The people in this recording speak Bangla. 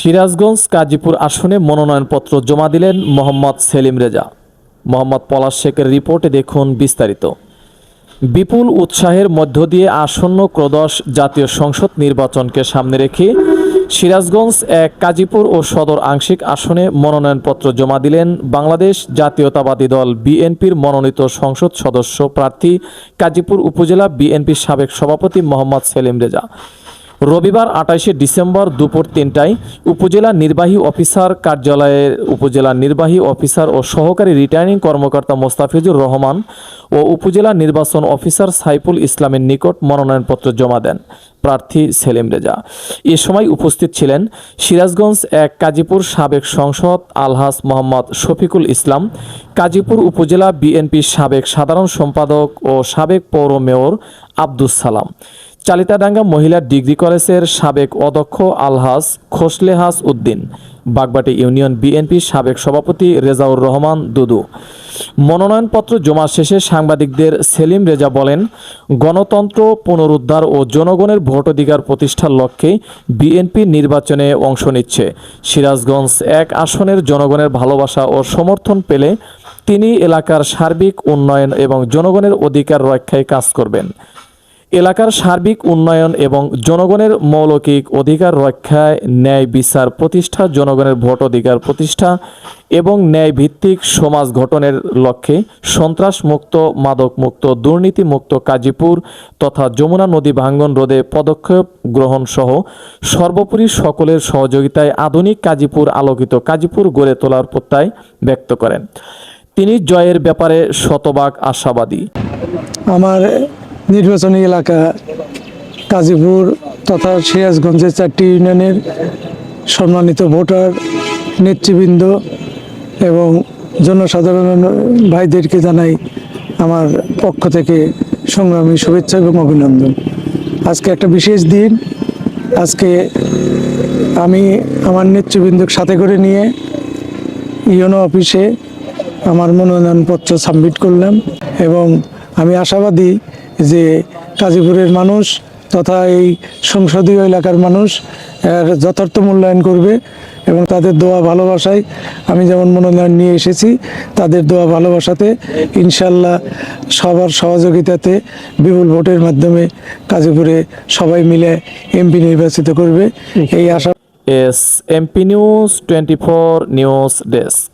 সিরাজগঞ্জ কাজীপুর আসনে মনোনয়নপত্র জমা দিলেন মোহাম্মদ সেলিম রেজা। মোহাম্মদ পলাশ শেখের রিপোর্টে দেখুন বিস্তারিত। বিপুল উৎসাহের মধ্য দিয়ে আসন্ন ত্রয়োদশ জাতীয় সংসদ নির্বাচনকে সামনে রেখে সিরাজগঞ্জ এক কাজীপুর ও সদর আংশিক আসনে মনোনয়নপত্র জমা দিলেন বাংলাদেশ জাতীয়তাবাদী দল বিএনপির মনোনীত সংসদ সদস্য প্রার্থী কাজীপুর উপজেলা বিএনপির সাবেক সভাপতি মোহাম্মদ সেলিম রেজা। রবিবার ২৮শে ডিসেম্বর দুপুর ৩টায় উপজেলা নির্বাহী অফিসার কার্যালয়ের উপজেলা নির্বাহী অফিসার ও সহকারী রিটার্নিং কর্মকর্তা মোস্তাফিজুর রহমান ও উপজেলা নির্বাচন অফিসার সাইফুল ইসলামের নিকট মনোনয়নপত্র জমা দেন প্রার্থী সেলিম রেজা। এ সময় উপস্থিত ছিলেন সিরাজগঞ্জ এক কাজীপুর সাবেক সংসদ আলহাজ মোহাম্মদ শফিকুল ইসলাম, কাজীপুর উপজেলা বিএনপির সাবেক সাধারণ সম্পাদক ও সাবেক পৌর মেয়র আব্দুস সালাম, চালিতাডাঙ্গা মহিলা ডিগ্রি কলেজের সাবেক অধ্যক্ষ আলহাজ খোসলেহাস উদ্দিন, বাগবাটি ইউনিয়ন বিএনপির সাবেক সভাপতি রেজাউর রহমান দুদু। মনোনয়নপত্র জমা শেষে সাংবাদিকদের সেলিম রেজা বলেন, গণতন্ত্র পুনরুদ্ধার ও জনগণের ভোটাধিকার প্রতিষ্ঠার লক্ষ্যে বিএনপি নির্বাচনে অংশ নিচ্ছে। সিরাজগঞ্জ এক আসনের জনগণের ভালোবাসা ও সমর্থন পেলে তিনি এলাকার সার্বিক উন্নয়ন এবং জনগণের অধিকার রক্ষায় কাজ করবেন। এলাকার সার্বিক উন্নয়ন এবং জনগণের মৌলিক অধিকার রক্ষায় ন্যায় বিচার প্রতিষ্ঠা, জনগণের ভোট অধিকার প্রতিষ্ঠা এবং ন্যায় ভিত্তিক সমাজ গঠনের লক্ষ্যে সন্ত্রাসমুক্ত, মাদকমুক্ত, দুর্নীতিমুক্ত কাজীপুর তথা যমুনা নদী ভাঙ্গন রোধে পদক্ষেপ গ্রহণ সহ সর্বোপরি সকলের সহযোগিতায় আধুনিক কাজীপুর, আলোকিত কাজীপুর গড়ে তোলার প্রত্যয় ব্যক্ত করেন। তিনি জয়ের ব্যাপারে শতভাগ আশাবাদী। আমার নির্বাচনী এলাকা কাজীপুর তথা সিরাজগঞ্জের 4টি ইউনিয়নের সম্মানিত ভোটার, নেতৃবৃন্দ এবং জনসাধারণ ভাইদেরকে জানাই আমার পক্ষ থেকে সংগ্রামী শুভেচ্ছা এবং অভিনন্দন। আজকে একটা বিশেষ দিন। আজকে আমি আমার নেতৃবৃন্দকে সাথে করে নিয়ে ইউনো অফিসে আমার মনোনয়নপত্র সাবমিট করলাম এবং আমি আশাবাদী যে কাজীপুরের মানুষ তথা এই সংসদীয় এলাকার মানুষ এর যথার্থ মূল্যায়ন করবে এবং তাদের দোয়া ভালোবাসায় আমি যেমন মনোনয়ন নিয়ে এসেছি, তাদের দোয়া ভালোবাসাতে ইনশাল্লাহ সবার সহযোগিতাতে বিপুল ভোটের মাধ্যমে কাজীপুরে সবাই মিলে এমপি নির্বাচিত করবে এই আশা। S MP news 24 news desk.